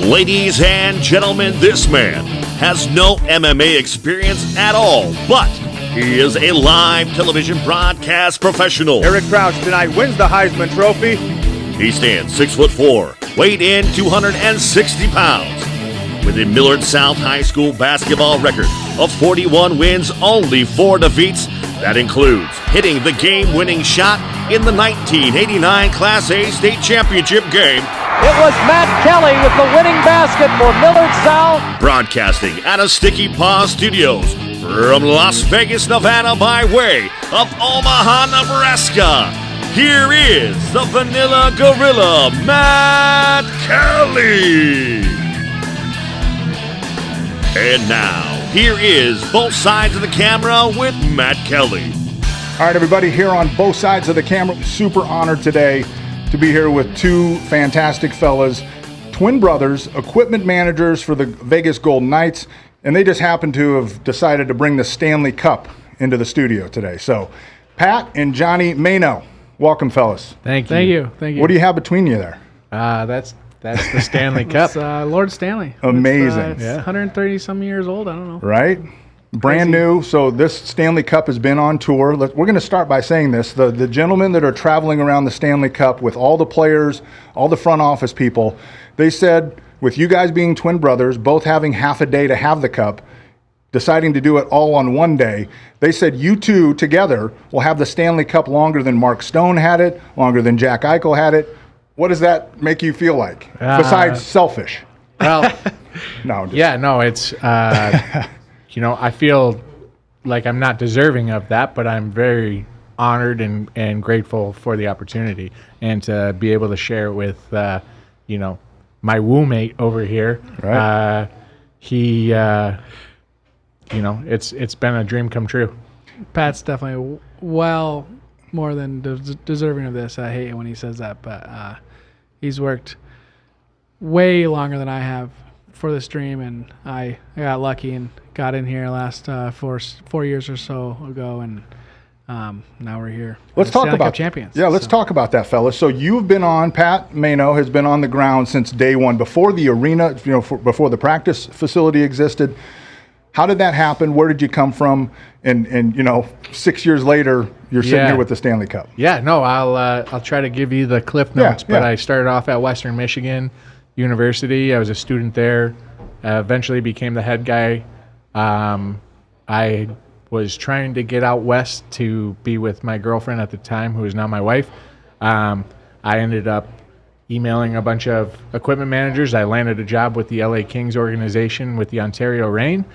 Ladies and gentlemen, this man has no MMA experience at all, but he is a live television broadcast professional. Eric Crouch tonight wins the Heisman Trophy. He stands 6'4", weighed in 260 pounds, with a Millard South High School basketball record of 41 wins, only 4 defeats. That includes hitting the game-winning shot in the 1989 Class A state championship game. It was Matt Kelly with the winning basket for Millard South. Broadcasting out of Sticky Paw Studios from Las Vegas, Nevada by way of Omaha, Nebraska. Here is the Vanilla Gorilla, Matt Kelly. And now, here is Both Sides of the Camera with Matt Kelly. All right, everybody, here on Both Sides of the Camera. Super honored today to be here with two fantastic fellas, twin brothers, equipment managers for the Vegas Golden Knights, and they just happen to have decided to bring the Stanley Cup into the studio today. So, Pat and Johnny Maino, welcome, fellas. Thank you. Thank you. Thank you. What do you have between you there? That's the Stanley Cup. It's Lord Stanley. Amazing. It's 130 some years old. I don't know. Right? Brand new. So this Stanley Cup has been on tour. We're going to start by saying this. The gentlemen that are traveling around the Stanley Cup with all the players, all the front office people, they said, with you guys being twin brothers, both having half a day to have the cup, deciding to do it all on one day, they said you two together will have the Stanley Cup longer than Mark Stone had it, longer than Jack Eichel had it. What does that make you feel like, besides selfish? Well, It's I feel like I'm not deserving of that, but I'm very honored and grateful for the opportunity and to be able to share it with, my woo-mate over here. Right. It's been a dream come true. Pat's definitely well more than deserving of this. I hate it when he says that, but he's worked way longer than I have for this dream, and I got lucky and got in here last 4 years or so ago, and now we're here. Let's talk Stanley about Cup champions. Yeah, let's talk about that, fellas. So you've been on. Pat Maino has been on the ground since day one, before the arena, before the practice facility existed. How did that happen? Where did you come from? And 6 years later, you're sitting here with the Stanley Cup. Yeah, no, I'll try to give you the cliff notes. But yeah. I started off at Western Michigan University. I was a student there. Eventually became the head guy. I was trying to get out west to be with my girlfriend at the time, who is now my wife. I ended up emailing a bunch of equipment managers. I landed a job with the LA Kings organization with the Ontario Reign.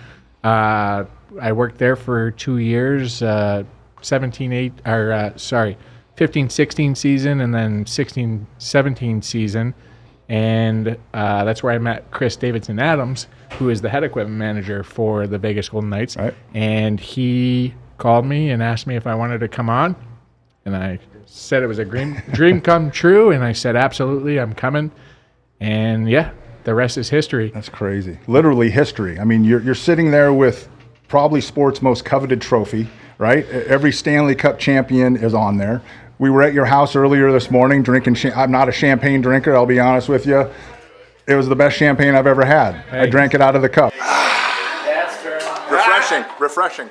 I worked there for 2 years, 15-16 season, and then 16-17 season. And that's where I met Chris Davidson Adams, who is the head equipment manager for the Vegas Golden Knights. Right. And he called me and asked me if I wanted to come on. And I said it was a dream come true. And I said, absolutely, I'm coming. And yeah, the rest is history. That's crazy. Literally history. I mean, you're sitting there with probably sports' most coveted trophy, right? Every Stanley Cup champion is on there. We were at your house earlier this morning drinking. I'm not a champagne drinker, I'll be honest with you. It was the best champagne I've ever had. Hey. I drank it out of the cup. Refreshing.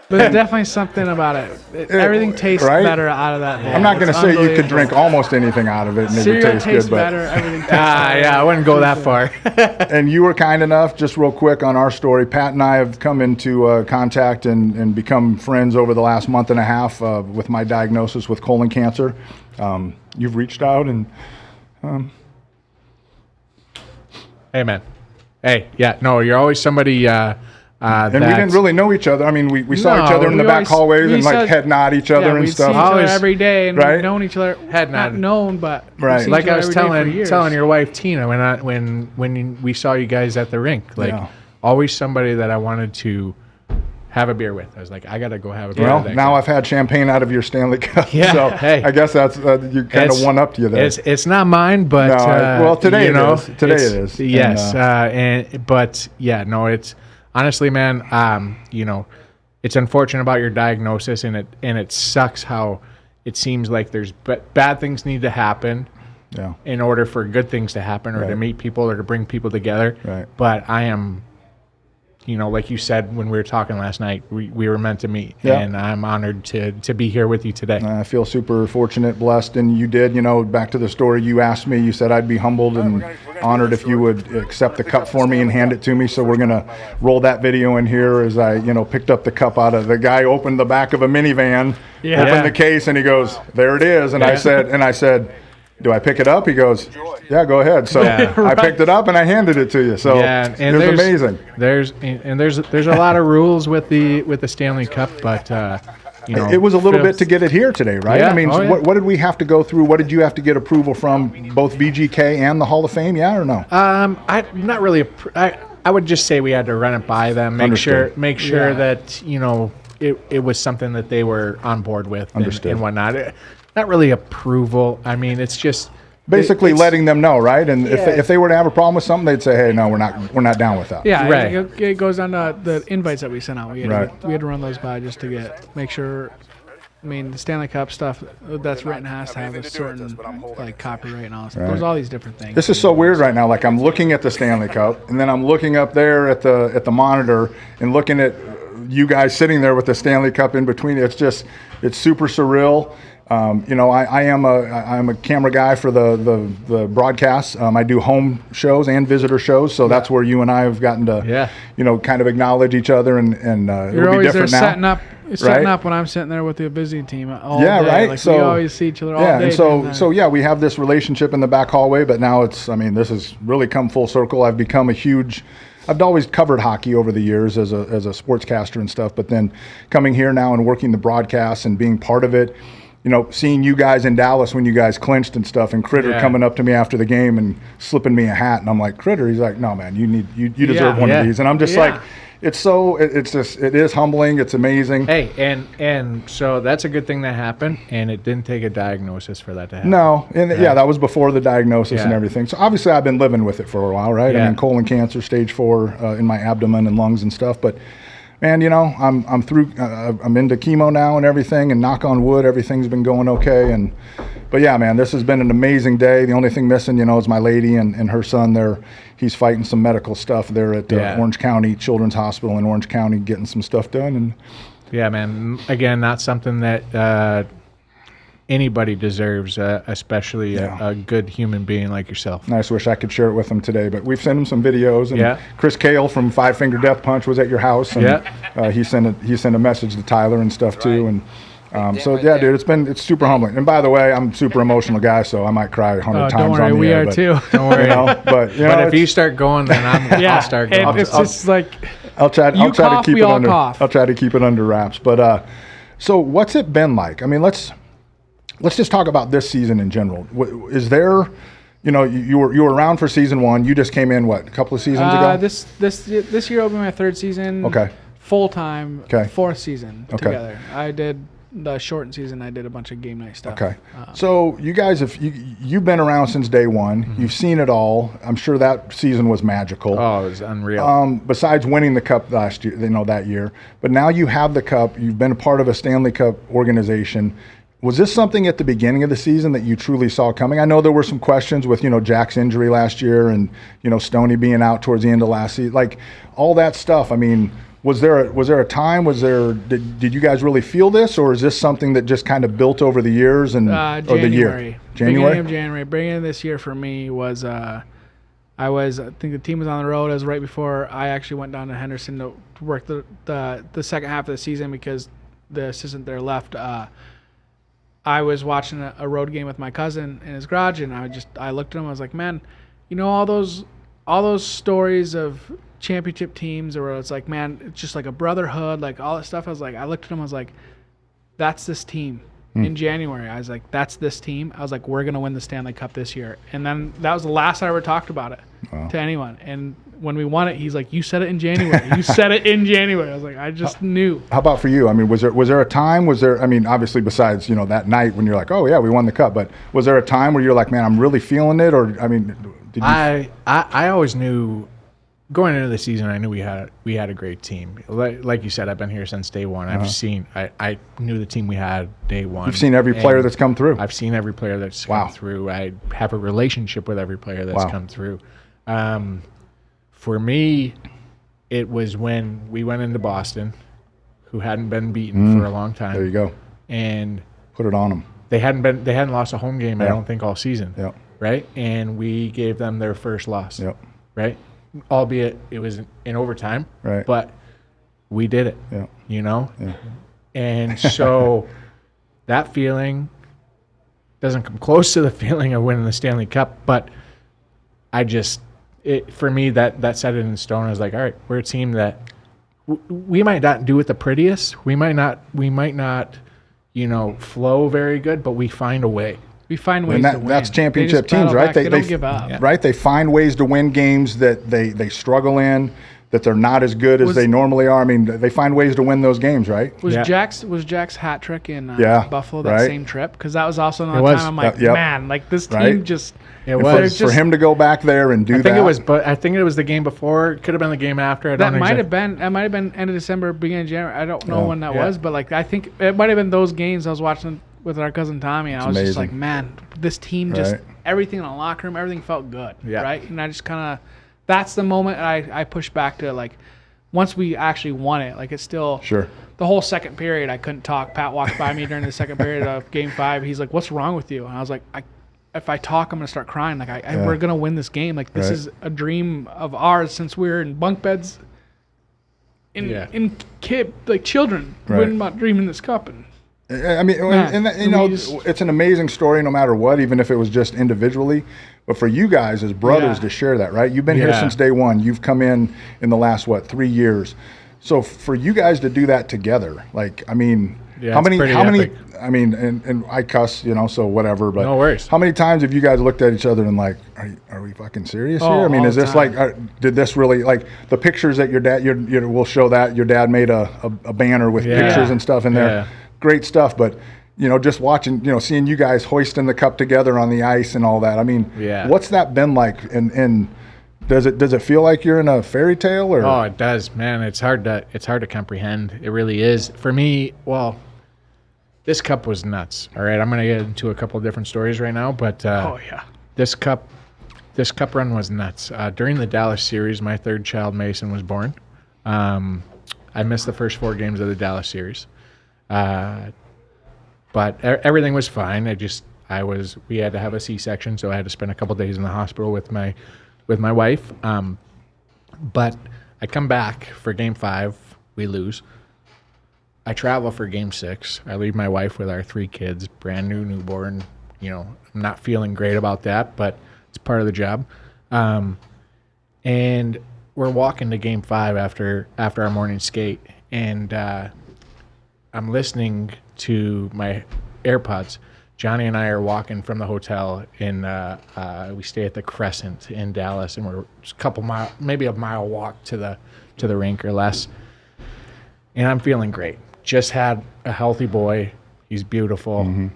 But there's definitely something about it. Everything tastes better out of that bowl. I'm not going to say you could drink almost anything out of it and it would taste tastes good. Better, everything tastes better. Yeah, I wouldn't go that far. And you were kind enough, just real quick on our story, Pat and I have come into contact and become friends over the last month and a half with my diagnosis with colon cancer. You've reached out and... Hey, man. Hey, yeah, no, you're always somebody... and we didn't really know each other. I mean, we saw each other in the back hallways and head nod each other and stuff. We see each other every day, and we've known each other. Head nod. Not known, but right. Like I was telling your wife Tina when we saw you guys at the rink, always somebody that I wanted to have a beer with. I was like, I gotta go have a beer. Well, with now guy. I've had champagne out of your Stanley Cup. Yeah. So hey, I guess that's you kind of one up to you there. It's not mine, but today it is. Today it is. Yes, it's. Honestly, man, it's unfortunate about your diagnosis, and it sucks how it seems like there's bad things need to happen in order for good things to happen or to meet people or to bring people together. Right. But I am, like you said when we were talking last night, we were meant to meet, and I'm honored to be here with you today. I feel super fortunate, blessed, and you did, back to the story, you asked me, you said I'd be humbled and honored if you would accept the cup for me and hand it to me. So we're going to roll that video in here as I, picked up the cup out of the guy, opened the back of a minivan, opened the case, and he goes, there it is. And I said, do I pick it up? He goes, yeah, go ahead. So I picked it up and I handed it to you. So it was amazing. There's a lot of rules with the Stanley Cup, but it was a little bit to get it here today, right? Yeah. I mean, what did we have to go through? What did you have to get approval from both VGK and the Hall of Fame? Yeah or no? I not really. I would just say we had to run it by them, make sure that it was something that they were on board with and whatnot. Not really approval. I mean, it's just basically letting them know, right? And if they were to have a problem with something, they'd say, "Hey, no, we're not down with that." Yeah, right. It goes on to the invites that we sent out. We had to run those by just to make sure. I mean, the Stanley Cup stuff that's written has to have a certain copyright and all that. There's all these different things. This is so weird right now. Like I'm looking at the Stanley Cup, and then I'm looking up there at the monitor and looking at you guys sitting there with the Stanley Cup in between. It's super surreal. I'm a camera guy for the broadcasts. I do home shows and visitor shows, so that's where you and I have gotten to, kind of acknowledge each other and you're always there setting now. Setting up when I'm sitting there with the visiting team all day. Right. Like so we always see each other all day. And so we have this relationship in the back hallway, but now this has really come full circle. I've become I've always covered hockey over the years as a sportscaster and stuff, but then coming here now and working the broadcast and being part of it. Seeing you guys in Dallas when you guys clinched and stuff, and Critter coming up to me after the game and slipping me a hat, and I'm like, Critter, he's like, no man, you deserve one of these, and I'm just like, it is humbling, it's amazing. Hey, and so that's a good thing that happened, and it didn't take a diagnosis for that to happen. No, and that was before the diagnosis and everything. So obviously I've been living with it for a while, right? Yeah. I mean, colon cancer, stage 4 in my abdomen and lungs and stuff, but. Man, I'm through. I'm into chemo now and everything, and knock on wood, everything's been going okay. But yeah, man, this has been an amazing day. The only thing missing, is my lady and her son. He's fighting some medical stuff there at Orange County Children's Hospital in Orange County, getting some stuff done. And yeah, man, again, not something that anybody deserves, especially a good human being like yourself. And I just wish I could share it with him today, but we've sent him some videos. And Chris Cale from Five Finger Death Punch was at your house, and he sent a message to Tyler and stuff too. And dude, it's super humbling. And by the way, I'm a super emotional guy, so I might cry 100 times don't worry, on the we air. are too. Don't worry. But if you start going, then I'll start going. It's just like I'll try to keep we it all under. cough. I'll try to keep it under wraps. But so what's it been like? I mean, let's just talk about this season in general. Is there, you were around for season 1. You just came in a couple of seasons ago? This year will be my 3rd season. Okay. Full time. Okay. 4th season together. I did the shortened season. I did a bunch of game night stuff. Okay. So you guys you've been around since day one. Mm-hmm. You've seen it all. I'm sure that season was magical. Oh, it was unreal. Besides winning the cup last year, that year, but now you have the cup. You've been a part of a Stanley Cup organization. Was this something at the beginning of the season that you truly saw coming? I know there were some questions with, Jack's injury last year and, Stoney being out towards the end of last season, like all that stuff. I mean, was there a time, did you guys really feel this, or is this something that just kind of built over the years or the year? Beginning of January. Beginning of this year for me was, I think the team was on the road. It was right before I actually went down to Henderson to work the second half of the season because the assistant there left. I was watching a road game with my cousin in his garage, and I looked at him. I was like, man, all those stories of championship teams, where it's like, man, it's just like a brotherhood, like all that stuff. I looked at him. I was like, that's this team. In January, I was like, that's this team. I was like, we're gonna win the Stanley Cup this year. And then that was the last I ever talked about it to anyone. And when we won it, he's like, you said it in January. You said it in January. I was like, I just knew. How about for you? I mean, was there a time? Obviously besides that night when you're like, oh yeah, we won the cup. But was there a time where you're like, man, I'm really feeling it? Or did you? I always knew going into the season, I knew we had a great team. Like you said, I've been here since day one. I knew the team we had day one. You've seen every player that's come through. I've seen every player that's come through. I have a relationship with every player that's come through. For me, it was when we went into Boston, who hadn't been beaten for a long time. There you go. And put it on them. They hadn't lost a home game, I don't think, all season. Yep. Right? And we gave them their first loss. Yep. Right? Albeit it was in overtime. Right. But we did it. Yeah. You know? Yeah. And so that feeling doesn't come close to the feeling of winning the Stanley Cup, but for me, that set it in stone. I was like, all right, we're a team that we might not do it the prettiest. We might not, flow very good, but we find a way. We find ways to win. That's championship teams, right? They don't give up. Right? They find ways to win games that they struggle in, that they're not as good as they normally are. I mean, they find ways to win those games, right? Was Jack's hat trick in Buffalo that same trip? Because that was also another time I'm like, man, like this team just. It was for him to go back there and do that. I think it was the game before. It could have been the game after. That might have been end of December, beginning of January. I don't know when that was, but like I think it might have been those games I was watching with our cousin Tommy, and I was just like, man, this team just everything in the locker room, everything felt good, right? And I just kind of that's the moment I pushed back to like once we actually won it, like it's still the whole second period I couldn't talk. Pat walked by me during the second period of Game 5. He's like, "What's wrong with you?" And I was like, if I talk, I'm going to start crying. Like, we're going to win this game. Like, this is a dream of ours since we were in bunk beds in children. We're about dreaming this cup. And I mean, it's an amazing story no matter what, even if it was just individually. But for you guys as brothers to share that, right? You've been here since day one. You've come in the last, 3 years. So for you guys to do that together, like, I mean, how many, I mean, and I cuss, so whatever, but no worries. How many times have you guys looked at each other and like, are we fucking serious here? I mean, is this like, did this really, like the pictures that your dad, we'll show that your dad made a banner with pictures and stuff in there. Great stuff. But, just watching, seeing you guys hoisting the cup together on the ice and all that. I mean, what's that been like? And does it feel like you're in a fairy tale or? Oh, it does, man. It's hard to comprehend. It really is. For me, this cup was nuts. All right, I'm going to get into a couple of different stories right now, but this cup run was nuts. During the Dallas series, my third child, Mason, was born. I missed the first 4 games of the Dallas series, but everything was fine. We had to have a C-section, so I had to spend a couple days in the hospital with my wife. But I come back for Game 5, we lose. I travel for Game 6. I leave my wife with our 3 kids, brand new newborn. I'm not feeling great about that, but it's part of the job. And we're walking to Game 5 after our morning skate, and I'm listening to my AirPods. Johnny and I are walking from the hotel we stay at the Crescent in Dallas, and we're just a couple mile, maybe a mile walk to the rink or less. And I'm feeling great. Just had a healthy boy. He's beautiful. Mm-hmm.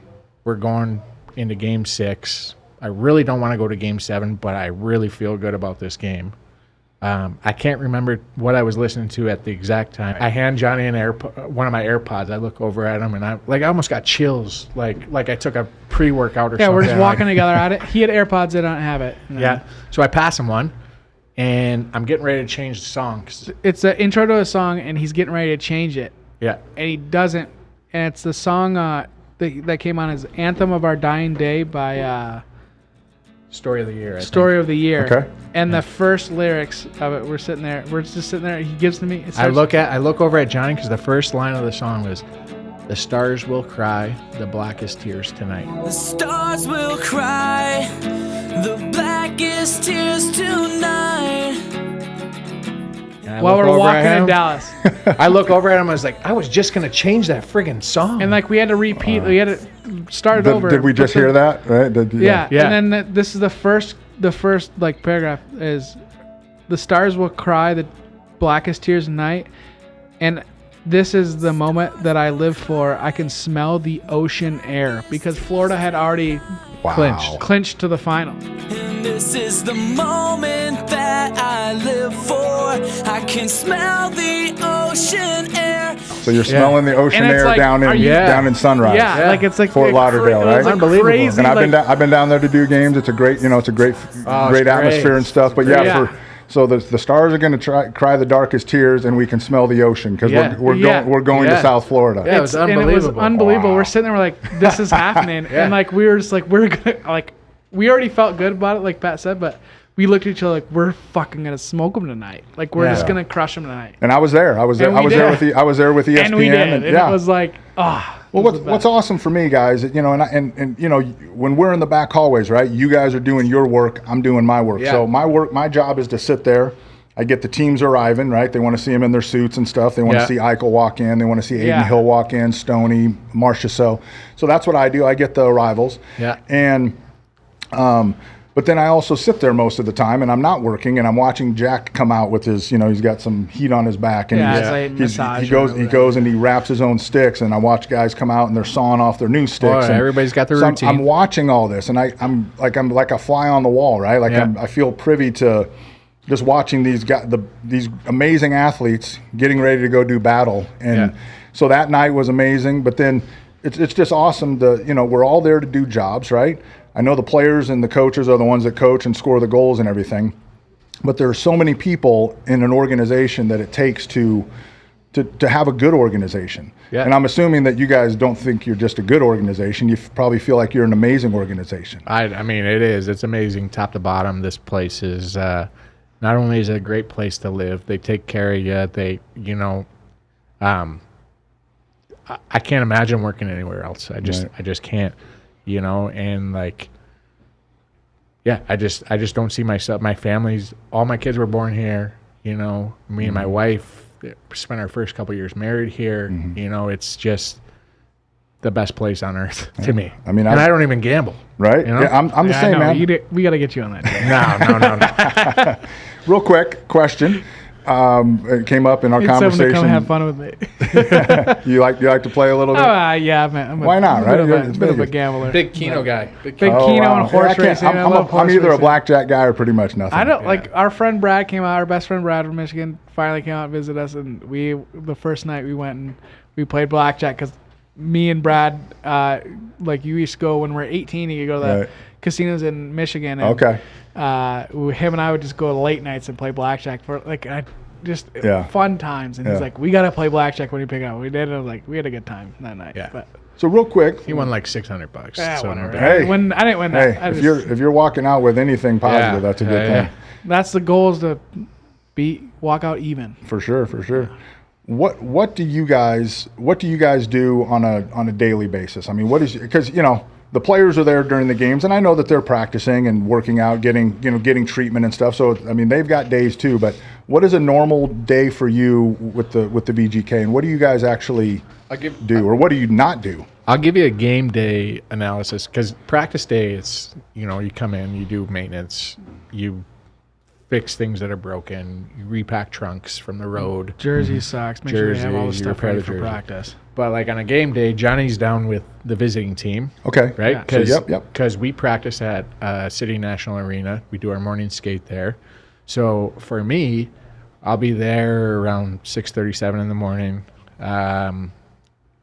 We're going into Game 6. I really don't want to go to Game 7, but I really feel good about this game. I can't remember what I was listening to at the exact time. I hand Johnny one of my AirPods. I look over at him, and I almost got chills, like I took a pre-workout or something. Yeah, we're just walking together at it. He had AirPods. I don't have it. Yeah. So I pass him one, and I'm getting ready to change the song. It's the intro to a song, and he's getting ready to change it. Yeah. And he doesn't. And it's the song that came on as Anthem of Our Dying Day by Story of the Year. Story of the Year. Okay. And the first lyrics of it, we're just sitting there. He gives to me. I look over at Johnny because the first line of the song was, "The stars will cry the blackest tears tonight." The stars will cry the blackest tears tonight. While we're walking in Dallas. I look over at him. I was like, I was just going to change that friggin' song. And we had to repeat. We had to start it over. Did we just hear that? Right? Yeah. And then this is the first paragraph is, "The stars will cry the blackest tears at night." And this is the moment that I live for. I can smell the ocean air because Florida had already clinched to the final. And this is the moment that I live for. I can smell the ocean air. So you're smelling the ocean And it's air like, down in Sunrise. Yeah, like it's like Fort Lauderdale, right? It's like Unbelievable. crazy. And like, I've been down there to do games. It's a great, it's a great atmosphere and stuff. But great. so the Stars are going to cry the darkest tears, and we can smell the ocean because we're going to South Florida. Yeah, it was unbelievable. And it was unbelievable. Wow. We're sitting there, we're like, this is happening, and like we were just like, we're gonna like, we already felt good about it, like Pat said, but we looked at each other like, we're fucking gonna smoke them tonight. Like we're just gonna crush them tonight. And I was there. I was there with ESPN. And we did. And it was like, Well, what's awesome for me, guys, and when we're in the back hallways, right? You guys are doing your work. I'm doing my work. Yeah. So my job is to sit there. I get the teams arriving, right? They want to see them in their suits and stuff. They want to see Eichel walk in. They want to see Aiden Hill walk in, Stoney, Marcia. So that's what I do. I get the arrivals. Yeah. And but then I also sit there most of the time, and I'm not working, and I'm watching Jack come out with his, he's got some heat on his back, and he goes and he wraps his own sticks, and I watch guys come out and they're sawing off their new sticks. And everybody's got their routine. I'm watching all this, and I'm like a fly on the wall, right? Like I feel privy to just watching these guys, these amazing athletes getting ready to go do battle, and so that night was amazing. But then it's just awesome to we're all there to do jobs, right? I know the players and the coaches are the ones that coach and score the goals and everything, but there are so many people in an organization that it takes to have a good organization. Yeah. And I'm assuming that you guys don't think you're just a good organization. You probably feel like you're an amazing organization. I mean, it is. It's amazing top to bottom. This place is not only is it a great place to live, they take care of you. They, I can't imagine working anywhere else. I just can't. And like, I just don't see myself. My family's, all my kids were born here. Me and my wife spent our first couple years married here. It's just the best place on earth to me. I mean, I don't even gamble. Right? Yeah, I'm the same, man. We got to get you on that. No. Real quick question. It came up in our conversation. Come have fun with me. You like to play a little bit? Yeah, man. Why not? Right? A bit of a gambler. Big Keno guy. Big Keno and horse racing. I'm either a blackjack guy or pretty much nothing. I don't like our friend Brad came out. Our best friend Brad from Michigan finally came out and visited us, and the first night we went and we played blackjack because me and Brad, like you used to go when we're 18. You go to the casinos in Michigan. And, him and I would just go late nights and play blackjack for fun times. And he's like, "We gotta play blackjack when you pick it up." We did. And we had a good time that night. Yeah. But so real quick, he won like $600. So whatever. Hey, I didn't win that. Hey, if you're walking out with anything positive, that's a good thing. Yeah. That's the goal, is to walk out even. For sure. What do you guys do on a daily basis? I mean, because the players are there during the games, and I know that they're practicing and working out, getting treatment and stuff. So I mean, they've got days too. But what is a normal day for you with the VGK, and what do you guys actually do, or what do you not do? I'll give you a game day analysis, because practice day, it's you come in, you do maintenance, you fix things that are broken, you repack trunks from the road, jerseys, socks, make sure they have all the stuff ready for practice. But like on a game day, Johnny's down with the visiting team. Okay. Right? Because we practice at City National Arena. We do our morning skate there. So for me, I'll be there around 6:37 in the morning.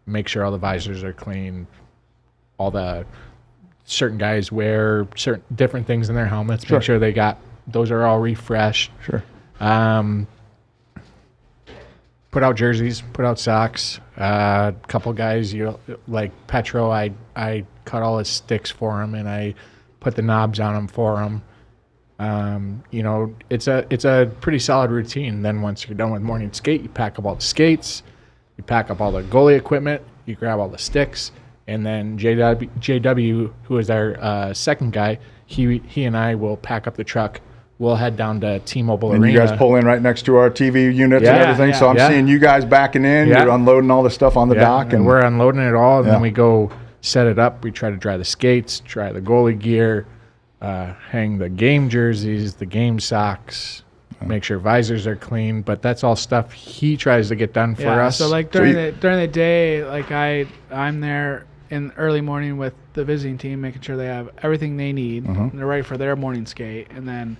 Make sure all the visors are clean. All the certain guys wear certain different things in their helmets. Sure. Make sure those are all refreshed. Sure. Put out jerseys, put out socks. A couple guys, like Petro, I cut all his sticks for him, and I put the knobs on them for him. It's a pretty solid routine. Then once you're done with morning skate, you pack up all the skates, you pack up all the goalie equipment, you grab all the sticks, and then JW, who is our second guy, he and I will pack up the truck. We'll head down to T-Mobile Arena. And you guys pull in right next to our TV units and everything. So I'm seeing you guys backing in. You're unloading all the stuff on the dock. And we're unloading it all. And then we go set it up. We try to dry the skates, dry the goalie gear, hang the game jerseys, the game socks, make sure visors are clean. But that's all stuff he tries to get done for us. So like during the day, like I'm there in early morning with the visiting team, making sure they have everything they need. And they're ready for their morning skate. And then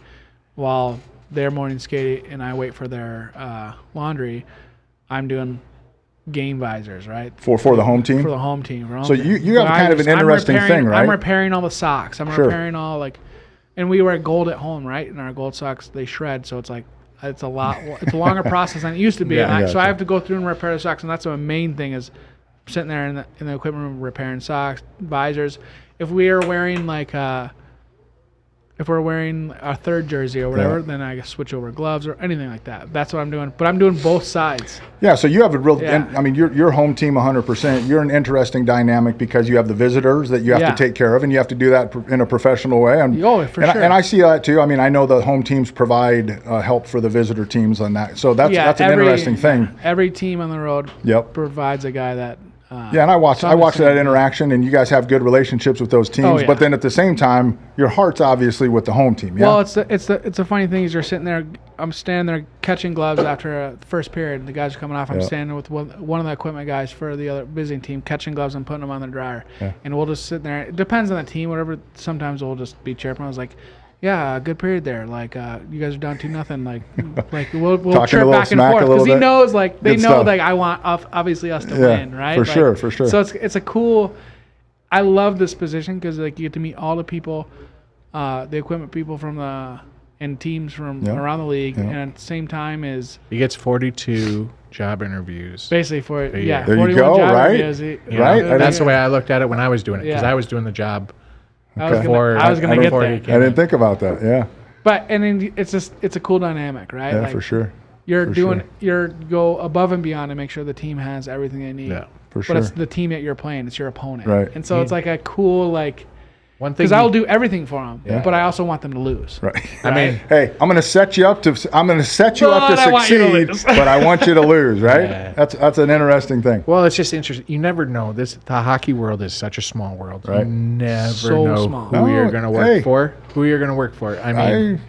while their morning skate and I wait for their laundry, I'm doing game visors, right? For the home team? For the home team. So you have kind of an interesting thing, right? I'm repairing all the socks. I'm repairing all, like, and we wear gold at home, right? And our gold socks, they shred. So it's like, it's a longer process than it used to be. So I have to go through and repair the socks. And that's the main thing is sitting there in the equipment room repairing socks, visors. If we are wearing if we're wearing a third jersey or whatever, then I switch over gloves or anything like that. That's what I'm doing. But I'm doing both sides. Yeah, so you have a real, I mean, your home team 100%. You're an interesting dynamic because you have the visitors that you have to take care of, and you have to do that in a professional way. For sure. And I see that too. I mean, I know the home teams provide help for the visitor teams on that. So that's an interesting thing. Every team on the road provides a guy that. And I watch that interaction, and you guys have good relationships with those teams. But then at the same time, your heart's obviously with the home team. Yeah? Well, it's a funny thing is you're sitting there. I'm standing there catching gloves after the first period. And the guys are coming off. I'm standing with one of the equipment guys for the other visiting team, catching gloves and putting them on the dryer. And we'll just sit there. It depends on the team, whatever. Sometimes we'll just be chirping. I was like, yeah, good period there. Like, you guys are down 2-0. Like we'll chirp back and forth because he knows, like, they know, like, I want obviously us to win, right? For sure. So it's a cool. I love this position because, like, you get to meet all the people, the equipment people and teams from around the league, and at the same time he gets 42 job interviews. Basically there you go, right? Right. That's the way I looked at it when I was doing it, because I was doing the job. I was gonna get there. I didn't think about that. Yeah. But and then it's a cool dynamic, right? Yeah, for sure. You're go above and beyond to make sure the team has everything they need. Yeah, for sure. But it's the team that you're playing. It's your opponent. Right. And so it's like a cool one thing, because I'll do everything for them, but I also want them to lose. Right. I mean, hey, I'm going to set you up to succeed, but I want you to lose, right? Yeah. That's an interesting thing. Well, it's just interesting. You never know. The hockey world is such a small world. Right. You never know who you're going to work for. Who you're going to work for. I mean,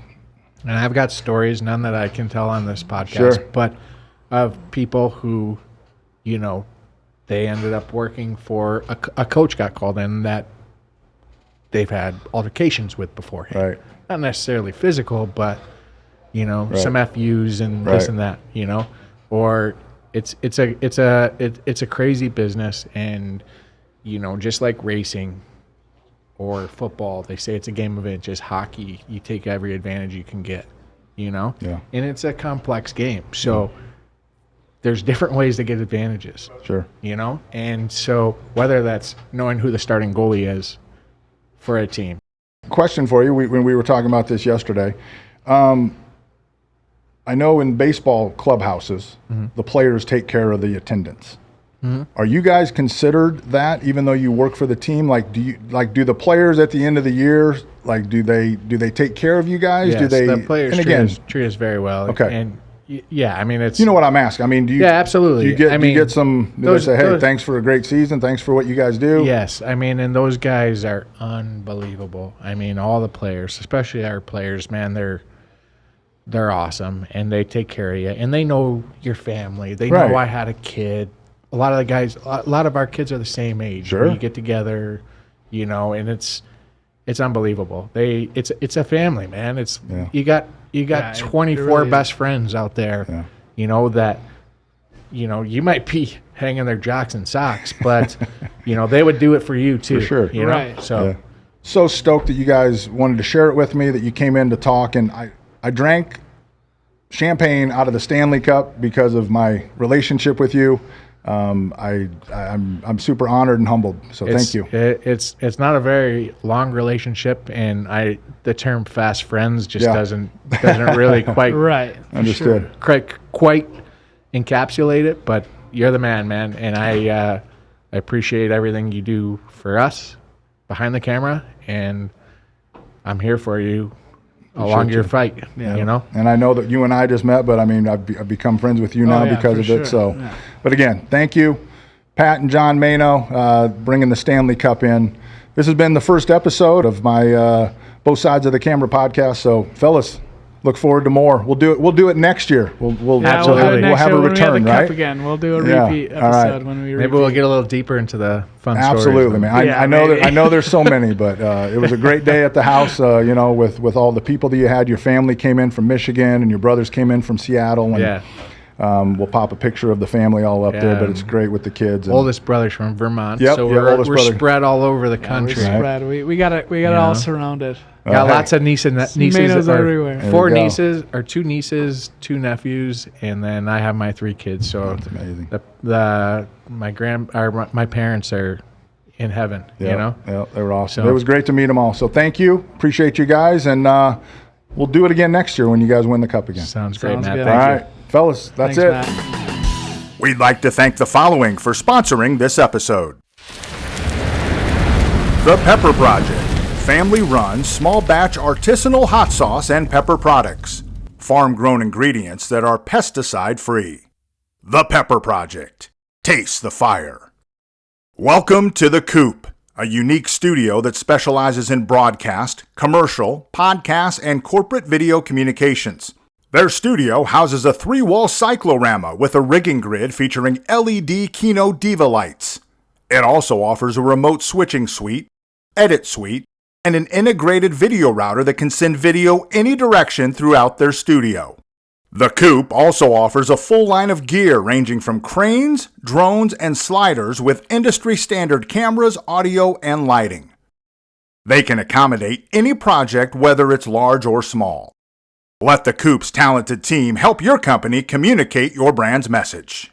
and I've got stories, none that I can tell on this podcast, but of people who, they ended up working for a coach got called in that they've had altercations with beforehand. Right. Not necessarily physical, but some FUs and this and that, or it's a crazy business, and just like racing or football, they say it's a game of inches. Hockey, you take every advantage you can get, and it's a complex game. So there's different ways to get advantages. Sure. And so whether that's knowing who the starting goalie is for a team. Question for you, when we were talking about this yesterday. I know in baseball clubhouses, the players take care of the attendance. Are you guys considered that, even though you work for the team? Like, do the players at the end of the year, like, do they take care of you guys? Yes, do they? The players treat us very well. Okay. And I mean, it's. You know what I'm asking? I mean, do you? Yeah, absolutely. Do you get some? Do they say, hey, thanks for a great season. Thanks for what you guys do. Yes, I mean, and those guys are unbelievable. I mean, all the players, especially our players, man, they're awesome, and they take care of you, and they know your family. They know I had a kid. A lot of our kids are the same age. Sure. We get together, and it's unbelievable. It's a family, man. It's you got 24 really best friends out there, that you might be hanging their jocks and socks, but they would do it for you too. For sure. Right. So stoked that you guys wanted to share it with me, that you came in to talk, and I drank champagne out of the Stanley Cup because of my relationship with you. I'm super honored and humbled. So thank you. It's not a very long relationship, and the term fast friends just doesn't really quite understood. Quite encapsulate it. But you're the man, and I appreciate everything you do for us behind the camera, and I'm here for you along your fight. And I know that you and I just met, but I mean, I've become friends with you now because of it. So, but again, thank you, Pat and John Maino, bringing the Stanley Cup in. This has been the first episode of my Both Sides of the Camera podcast. So, fellas, look forward to more. We'll do it next year. We'll Absolutely. we'll have a when we return, the right? Cup again. We'll do a Yeah. repeat All right. episode when we repeat. Maybe we'll get a little deeper into the fun Absolutely, stories. man. Yeah, I know maybe. I know there's so many, but it was a great day at the house. With all the people that you had. Your family came in from Michigan, and your brothers came in from Seattle. And, Yeah. We'll pop a picture of the family all up there, Yeah. but it's great with the kids. And Oldest brother's from Vermont, Yep, so yeah, we're oldest brother. spread all over the We're country. spread. We got it all surrounded. Got hey. lots of nieces Mainos everywhere. There Four you go. nieces, or two nieces, two nephews, and then I have my 3 kids. So That's amazing. my parents are in heaven. Yeah, they were awesome. So- It was great to meet them all. So thank you. Appreciate you guys, and we'll do it again next year when you guys win the cup again. Sounds great, Sounds Matt. good. Thank All you. right, fellas, that's Thanks, it. Matt. We'd like to thank the following for sponsoring this episode. The Pepper Project, family-run, small-batch artisanal hot sauce and pepper products. Farm-grown ingredients that are pesticide-free. The Pepper Project. Taste the fire. Welcome to The Coop, a unique studio that specializes in broadcast, commercial, podcast, and corporate video communications. Their studio houses a 3-wall cyclorama with a rigging grid featuring LED Kino Diva lights. It also offers a remote switching suite, edit suite, and an integrated video router that can send video any direction throughout their studio. The Coop also offers a full line of gear ranging from cranes, drones, and sliders with industry-standard cameras, audio, and lighting. They can accommodate any project, whether it's large or small. Let the Coop's talented team help your company communicate your brand's message.